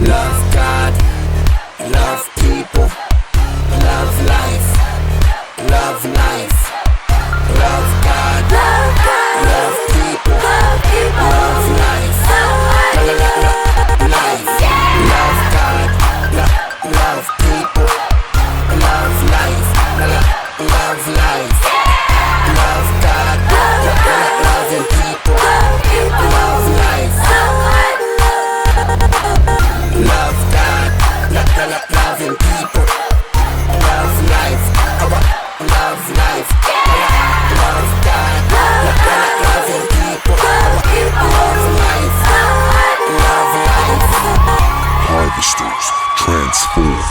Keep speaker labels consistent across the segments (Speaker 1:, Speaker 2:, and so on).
Speaker 1: Love God, love people, love life, love life. Love God, love people, love life, life. Love God, love people, love life, love life. Love God, loving people, love life. Love God, loving people, love life, love life. Love God, loving people, love life, love life.
Speaker 2: Harvesters transform.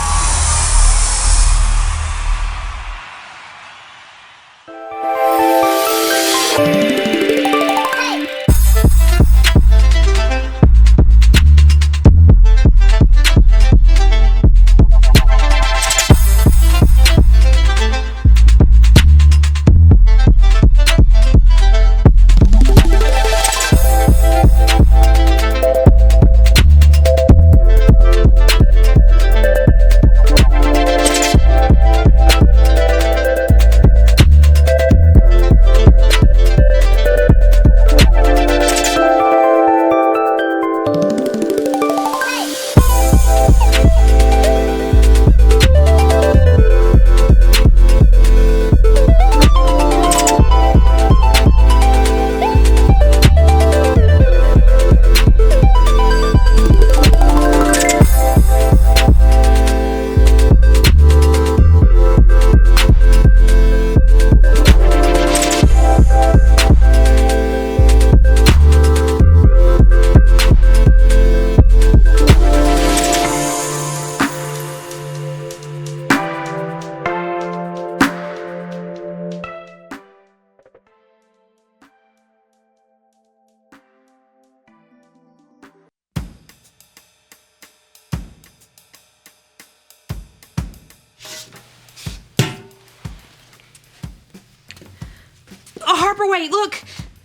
Speaker 3: Harper, wait, look!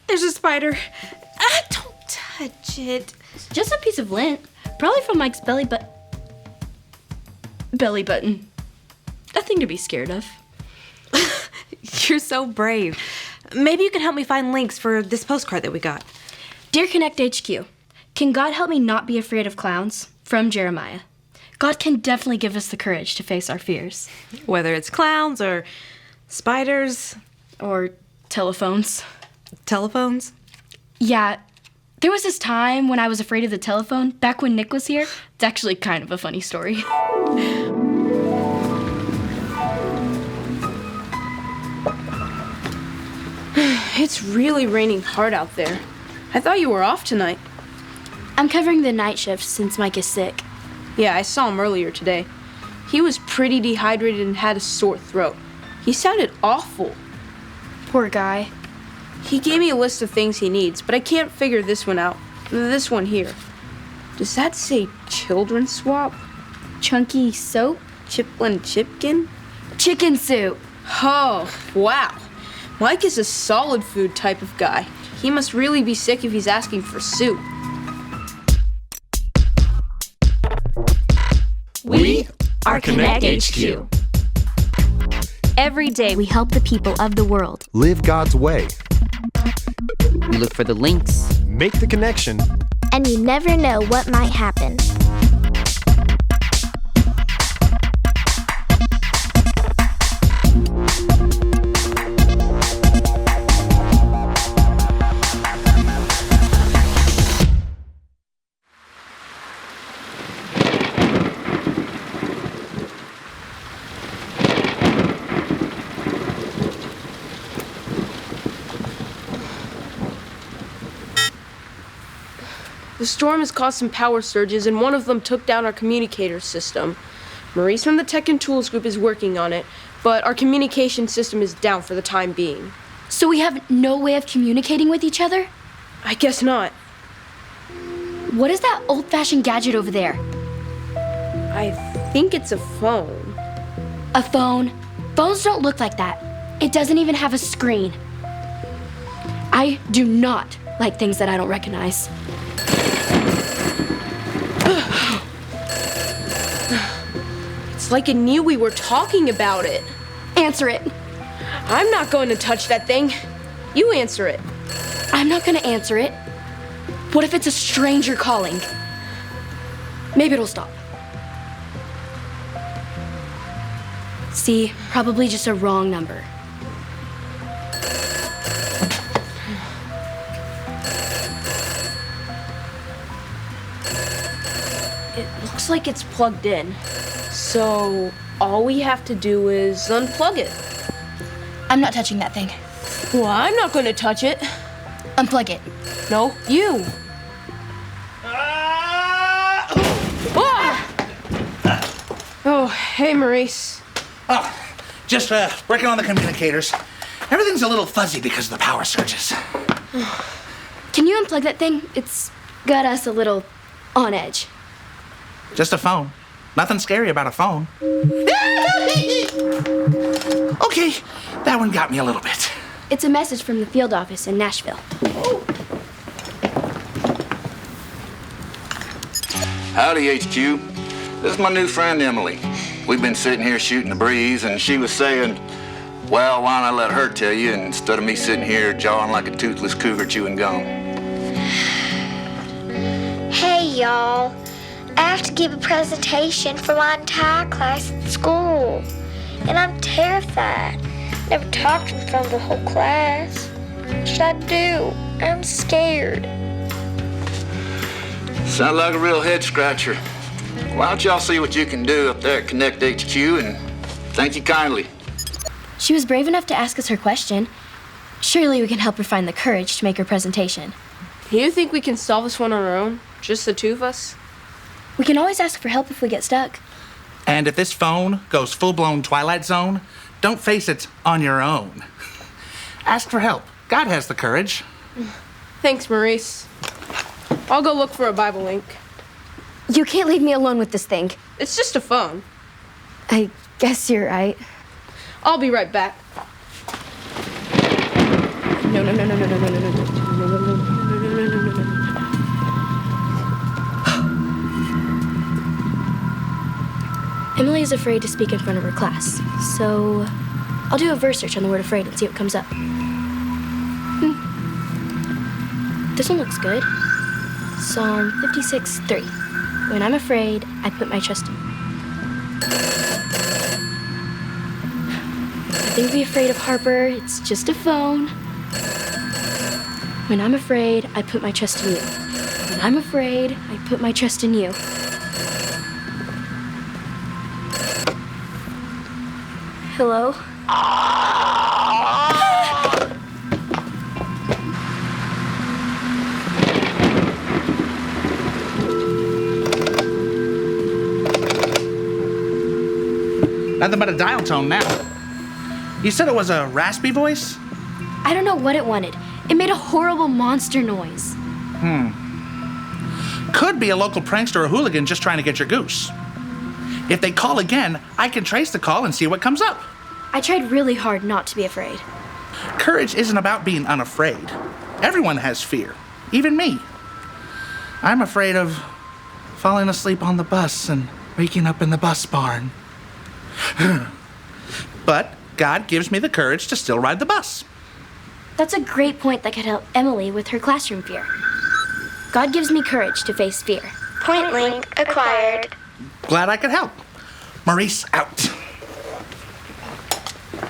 Speaker 3: There's a spider. Don't touch it.
Speaker 4: It's just a piece of lint. Probably from Mike's belly button. Nothing to be scared of.
Speaker 3: You're so brave. Maybe you can help me find links for this postcard that we got.
Speaker 4: Dear Connect HQ, can God help me not be afraid of clowns? From Jeremiah. God can definitely give us the courage to face our fears.
Speaker 3: Whether it's clowns or spiders.
Speaker 4: Or telephones.
Speaker 3: Telephones?
Speaker 4: Yeah, there was this time when I was afraid of the telephone, back when Nick was here. It's actually kind of a funny story.
Speaker 5: It's really raining hard out there. I thought you were off tonight.
Speaker 4: I'm covering the night shift since Mike is sick.
Speaker 5: Yeah, I saw him earlier today. He was pretty dehydrated and had a sore throat. He sounded awful.
Speaker 4: Poor guy.
Speaker 5: He gave me a list of things he needs, but I can't figure this one out. This one here. Does that say children's swap?
Speaker 4: Chunky soap?
Speaker 5: Chiplin Chipkin?
Speaker 4: Chicken soup.
Speaker 5: Oh, wow. Mike is a solid food type of guy. He must really be sick if he's asking for soup.
Speaker 6: We are Connect HQ.
Speaker 7: Every day we help the people of the world.
Speaker 2: Live God's way.
Speaker 6: We look for the links.
Speaker 2: Make the connection.
Speaker 7: And you never know what might happen.
Speaker 5: The storm has caused some power surges, and one of them took down our communicator system. Maurice from the Tech and Tools group is working on it, but our communication system is down for the time being.
Speaker 4: So we have no way of communicating with each other?
Speaker 5: I guess not.
Speaker 4: What is that old-fashioned gadget over there?
Speaker 5: I think it's a phone.
Speaker 4: A phone? Phones don't look like that. It doesn't even have a screen. I do not like things that I don't recognize.
Speaker 5: It's like it knew we were talking about it.
Speaker 4: Answer it.
Speaker 5: I'm not going to touch that thing. You answer it.
Speaker 4: I'm not gonna answer it. What if it's a stranger calling? Maybe it'll stop. See, probably just a wrong number.
Speaker 5: It looks like it's plugged in. So all we have to do is unplug it.
Speaker 4: I'm not touching that thing.
Speaker 5: Well, I'm not going to touch it.
Speaker 4: Unplug it.
Speaker 5: No, you. Ah! Oh, hey, Maurice.
Speaker 8: Oh, just working on the communicators. Everything's a little fuzzy because of the power surges.
Speaker 4: Can you unplug that thing? It's got us a little on edge.
Speaker 8: Just a phone. Nothing scary about a phone. Okay, that one got me a little bit.
Speaker 4: It's a message from the field office in Nashville.
Speaker 9: Howdy, HQ. This is my new friend, Emily. We've been sitting here shooting the breeze, and she was saying, well, why don't I let her tell you instead of me sitting here jawing like a toothless cougar chewing gum?
Speaker 7: Hey, y'all. I have to give a presentation for my entire class at school. And I'm terrified. Never talked in front of the whole class. What should I do? I'm scared.
Speaker 9: Sound like a real head scratcher. Why don't y'all see what you can do up there at Connect HQ, and thank you kindly.
Speaker 4: She was brave enough to ask us her question. Surely we can help her find the courage to make her presentation.
Speaker 5: Do you think we can solve this one on our own? Just the two of us?
Speaker 4: We can always ask for help if we get stuck.
Speaker 8: And if this phone goes full-blown Twilight Zone, don't face it on your own. Ask for help. God has the courage.
Speaker 5: Thanks, Maurice. I'll go look for a Bible link.
Speaker 4: You can't leave me alone with this thing.
Speaker 5: It's just a phone.
Speaker 4: I guess you're right.
Speaker 5: I'll be right back. No.
Speaker 4: Emily is afraid to speak in front of her class, so I'll do a verse search on the word afraid and see what comes up. This one looks good. Psalm 56:3. When I'm afraid, I put my trust in you. Nothing to be afraid of, Harper. It's just a phone. When I'm afraid, I put my trust in you. When I'm afraid, I put my trust in you. Hello?
Speaker 8: Nothing but a dial tone now. You said it was a raspy voice?
Speaker 4: I don't know what it wanted. It made a horrible monster noise.
Speaker 8: Could be a local prankster or hooligan just trying to get your goose. If they call again, I can trace the call and see what comes up.
Speaker 4: I tried really hard not to be afraid.
Speaker 8: Courage isn't about being unafraid. Everyone has fear, even me. I'm afraid of falling asleep on the bus and waking up in the bus barn. But God gives me the courage to still ride the bus.
Speaker 4: That's a great point that could help Emily with her classroom fear. God gives me courage to face fear.
Speaker 7: Point link acquired.
Speaker 8: Glad I could help. Maurice out.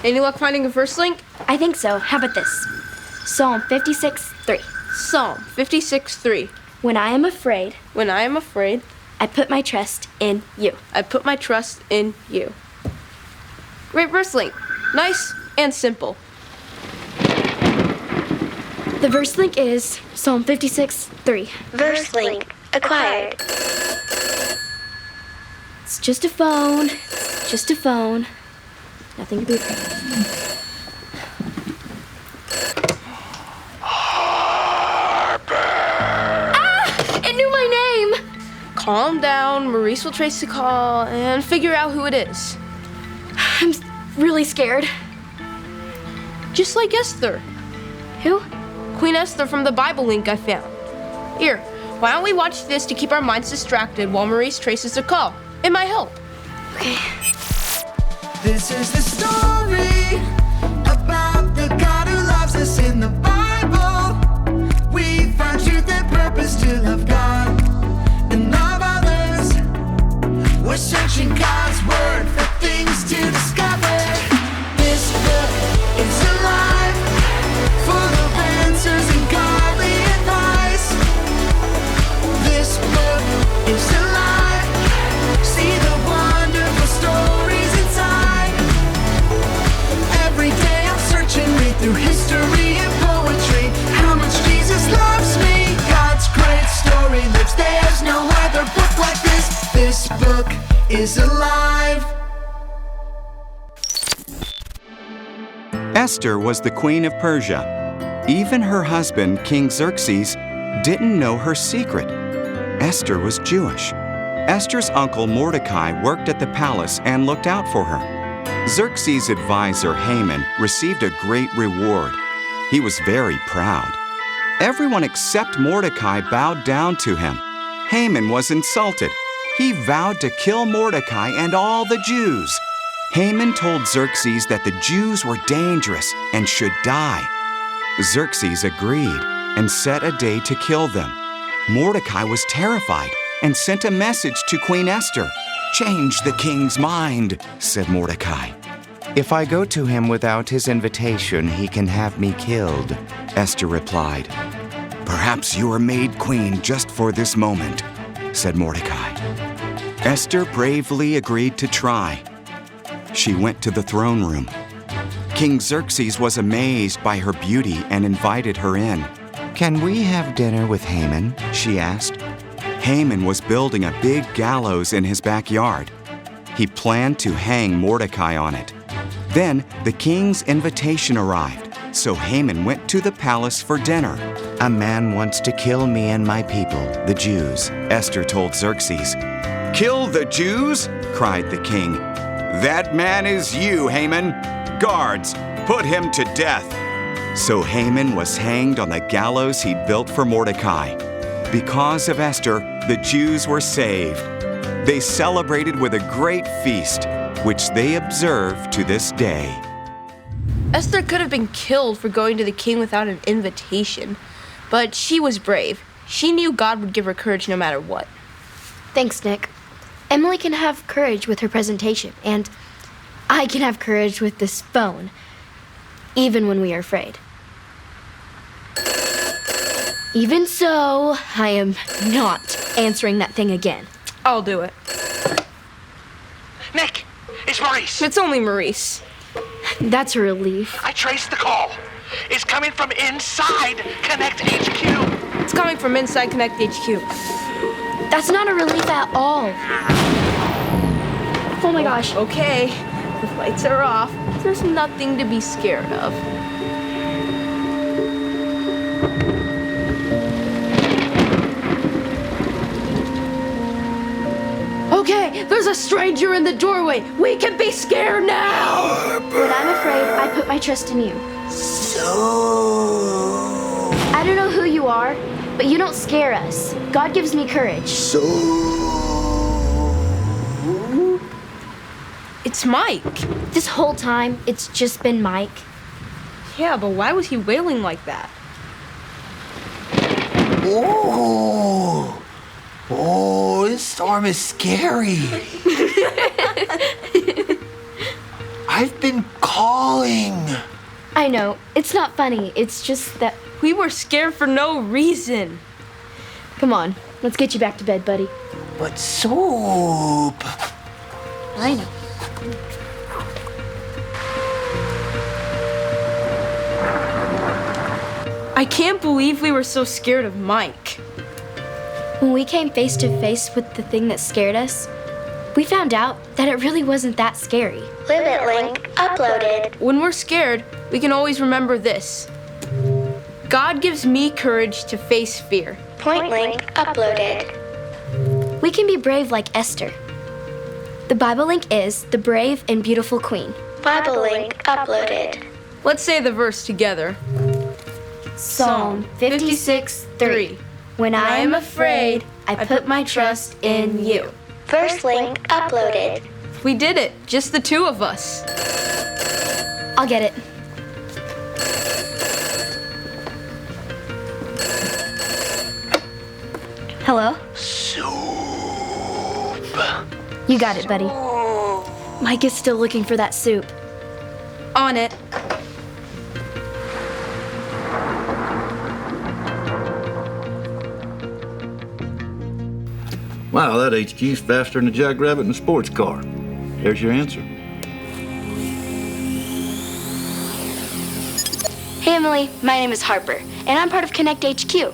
Speaker 5: Any luck finding a first link?
Speaker 4: I think so. How about this? Psalm 56:3.
Speaker 5: Psalm 56:3.
Speaker 4: When I am afraid,
Speaker 5: When I am afraid,
Speaker 4: I put my trust in you.
Speaker 5: I put my trust in you. Great verse link. Nice and simple.
Speaker 4: The verse link is Psalm 56:3.
Speaker 7: Verse link acquired.
Speaker 4: It's just a phone. It's just a phone. Nothing to be afraid of. It knew my name!
Speaker 5: Calm down. Maurice will trace the call and figure out who it is.
Speaker 4: I'm really scared.
Speaker 5: Just like Esther.
Speaker 4: Who?
Speaker 5: Queen Esther from the Bible link I found. Here, why don't we watch this to keep our minds distracted while Maurice traces the call? It might help.
Speaker 4: Okay.
Speaker 1: This is the story about the God who loves us in the Bible. We find truth and purpose to love God and love others. We're searching God's word for things to discover. This book is alive, full of answers and godly advice. This book is alive. See the wonderful stories inside. Every day I'm searching, read through history and poetry. How much Jesus loves me. God's great story lives. There's no other book like this. This book is alive.
Speaker 10: Esther was the queen of Persia. Even her husband, King Xerxes, didn't know her secret. Esther was Jewish. Esther's uncle Mordecai worked at the palace and looked out for her. Xerxes' advisor Haman received a great reward. He was very proud. Everyone except Mordecai bowed down to him. Haman was insulted. He vowed to kill Mordecai and all the Jews. Haman told Xerxes that the Jews were dangerous and should die. Xerxes agreed and set a day to kill them. Mordecai was terrified and sent a message to Queen Esther. "Change the king's mind," said Mordecai. "If I go to him without his invitation, he can have me killed," Esther replied. "Perhaps you are made queen just for this moment," said Mordecai. Esther bravely agreed to try. She went to the throne room. King Xerxes was amazed by her beauty and invited her in. "Can we have dinner with Haman?" she asked. Haman was building a big gallows in his backyard. He planned to hang Mordecai on it. Then the king's invitation arrived, so Haman went to the palace for dinner. "A man wants to kill me and my people, the Jews," Esther told Xerxes. "Kill the Jews?" cried the king. "That man is you, Haman. Guards, put him to death." So Haman was hanged on the gallows he'd built for Mordecai. Because of Esther, the Jews were saved. They celebrated with a great feast, which they observe to this day.
Speaker 5: Esther could have been killed for going to the king without an invitation, but she was brave. She knew God would give her courage no matter what.
Speaker 4: Thanks, Nick. Emily can have courage with her presentation, and I can have courage with this phone, even when we are afraid. Even so, I am not answering that thing again.
Speaker 5: I'll do it.
Speaker 11: Nick, it's Maurice.
Speaker 5: It's only Maurice.
Speaker 4: That's a relief.
Speaker 11: I traced the call. It's coming from inside Connect HQ.
Speaker 5: It's coming from inside Connect HQ.
Speaker 4: That's not a relief at all. Oh my gosh.
Speaker 5: Okay, the lights are off. There's nothing to be scared of. Okay, there's a stranger in the doorway. We can be scared now.
Speaker 4: When I'm afraid, I put my trust in you.
Speaker 1: So
Speaker 4: I don't know who you are, but you don't scare us. God gives me courage.
Speaker 5: It's Mike.
Speaker 4: This whole time, it's just been Mike.
Speaker 5: Yeah, but why was he wailing like that?
Speaker 1: Oh, this storm is scary. I've been calling.
Speaker 4: I know, it's not funny. It's just that...
Speaker 5: We were scared for no reason.
Speaker 4: Come on, let's get you back to bed, buddy.
Speaker 1: But Soap.
Speaker 4: I know.
Speaker 5: I can't believe we were so scared of Mike.
Speaker 4: When we came face to face with the thing that scared us, we found out that it really wasn't that scary.
Speaker 7: Limit link uploaded.
Speaker 5: When we're scared, we can always remember this. God gives me courage to face fear.
Speaker 7: Point link uploaded.
Speaker 4: We can be brave like Esther. The Bible link is the brave and beautiful queen.
Speaker 7: Bible link uploaded.
Speaker 5: Let's say the verse together.
Speaker 4: Psalm 56:3. When I am afraid, I put my trust in you.
Speaker 7: Verse link uploaded.
Speaker 5: We did it, just the two of us.
Speaker 4: I'll get it. Hello?
Speaker 11: Soup.
Speaker 4: You got it, buddy. Mike is still looking for that soup.
Speaker 3: On it.
Speaker 9: Wow, that HQ's faster than a jackrabbit in a sports car. There's your answer.
Speaker 4: Hey, Emily. My name is Harper, and I'm part of Connect HQ.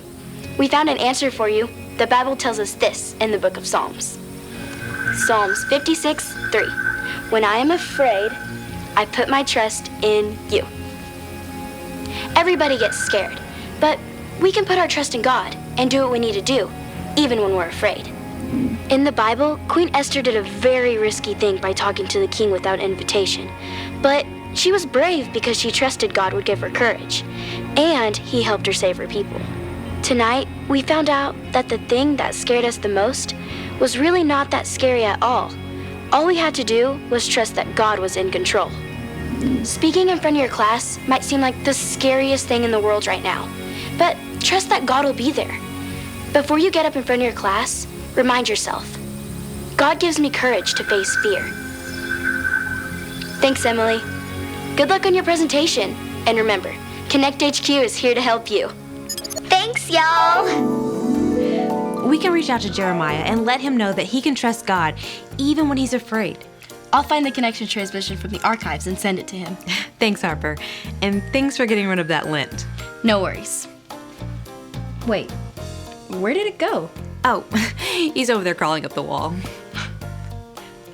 Speaker 4: We found an answer for you. The Bible tells us this in the book of Psalms. Psalms 56:3. When I am afraid, I put my trust in you. Everybody gets scared, but we can put our trust in God and do what we need to do, even when we're afraid. In the Bible, Queen Esther did a very risky thing by talking to the king without invitation, but she was brave because she trusted God would give her courage, and he helped her save her people. Tonight, we found out that the thing that scared us the most was really not that scary at all. All we had to do was trust that God was in control. Speaking in front of your class might seem like the scariest thing in the world right now, but trust that God will be there. Before you get up in front of your class, remind yourself, God gives me courage to face fear. Thanks, Emily. Good luck on your presentation. And remember, Connect HQ is here to help you.
Speaker 7: Thanks, y'all.
Speaker 3: We can reach out to Jeremiah and let him know that he can trust God even when he's afraid.
Speaker 12: I'll find the connection transmission from the archives and send it to him.
Speaker 3: Thanks, Harper. And thanks for getting rid of that lint.
Speaker 12: No worries. Wait, where did it go?
Speaker 3: Oh, he's over there crawling up the wall.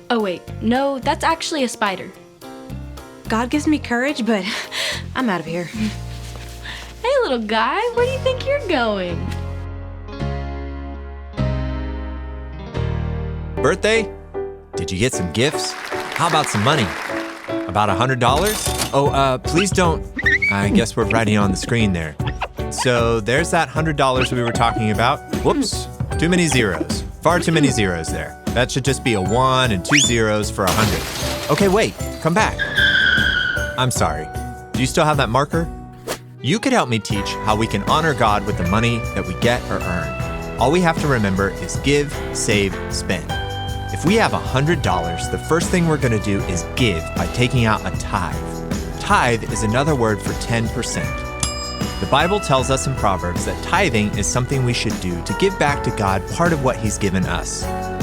Speaker 12: Oh wait, no, that's actually a spider.
Speaker 3: God gives me courage, but I'm out of here.
Speaker 12: Hey, little guy, where do you think you're going?
Speaker 13: Birthday? Did you get some gifts? How about some money? About $100? Oh, please don't. I guess we're writing on the screen there. So there's that $100 we were talking about. Whoops, too many zeros. Far too many zeros there. That should just be a 1 and 2 zeros for 100. Okay, wait, come back. I'm sorry. Do you still have that marker? You could help me teach how we can honor God with the money that we get or earn. All we have to remember is give, save, spend. If we have $100, the first thing we're going to do is give by taking out a tithe. Tithe is another word for 10%. The Bible tells us in Proverbs that tithing is something we should do to give back to God part of what He's given us.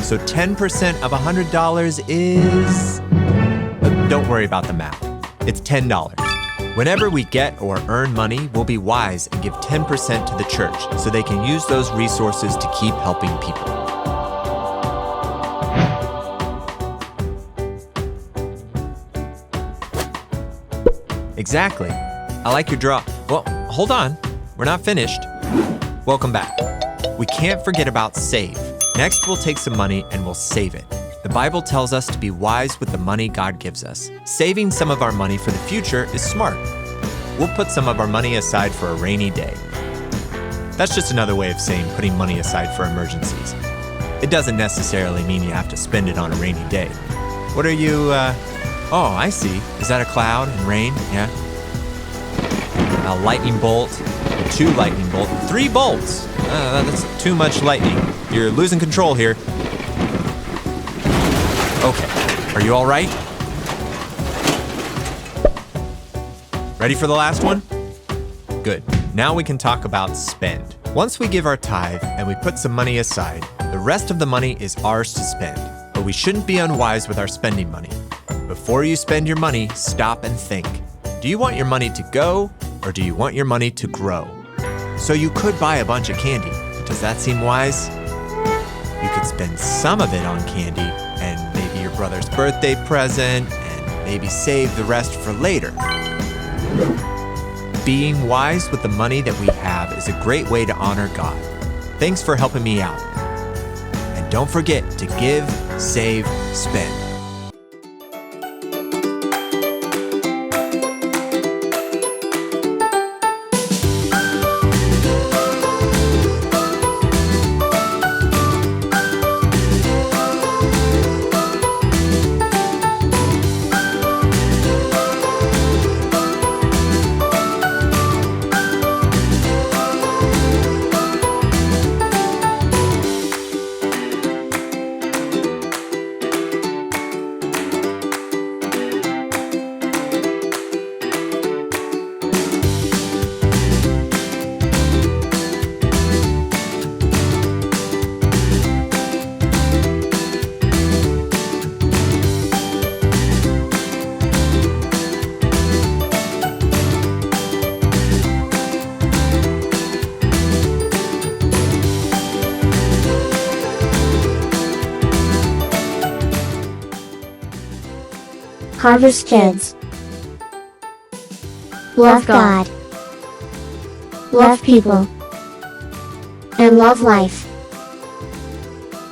Speaker 13: So 10% of $100 is... Don't worry about the math. It's $10. Whenever we get or earn money, we'll be wise and give 10% to the church so they can use those resources to keep helping people. Exactly. I like your draw. Well, hold on. We're not finished. Welcome back. We can't forget about save. Next, we'll take some money and we'll save it. The Bible tells us to be wise with the money God gives us. Saving some of our money for the future is smart. We'll put some of our money aside for a rainy day. That's just another way of saying putting money aside for emergencies. It doesn't necessarily mean you have to spend it on a rainy day. What are you, Oh, I see. Is that a cloud and rain? Yeah. A lightning bolt, 2 lightning bolts, 3 bolts. That's too much lightning. You're losing control here. Okay, are you all right? Ready for the last one? Good. Now we can talk about spend. Once we give our tithe and we put some money aside, the rest of the money is ours to spend. But we shouldn't be unwise with our spending money. Before you spend your money, stop and think. Do you want your money to go, or do you want your money to grow? So you could buy a bunch of candy. Does that seem wise? You could spend some of it on candy, and maybe your brother's birthday present, and maybe save the rest for later. Being wise with the money that we have is a great way to honor God. Thanks for helping me out. And don't forget to give, save, spend.
Speaker 14: Harvest Kids. Love God. Love people. And love life.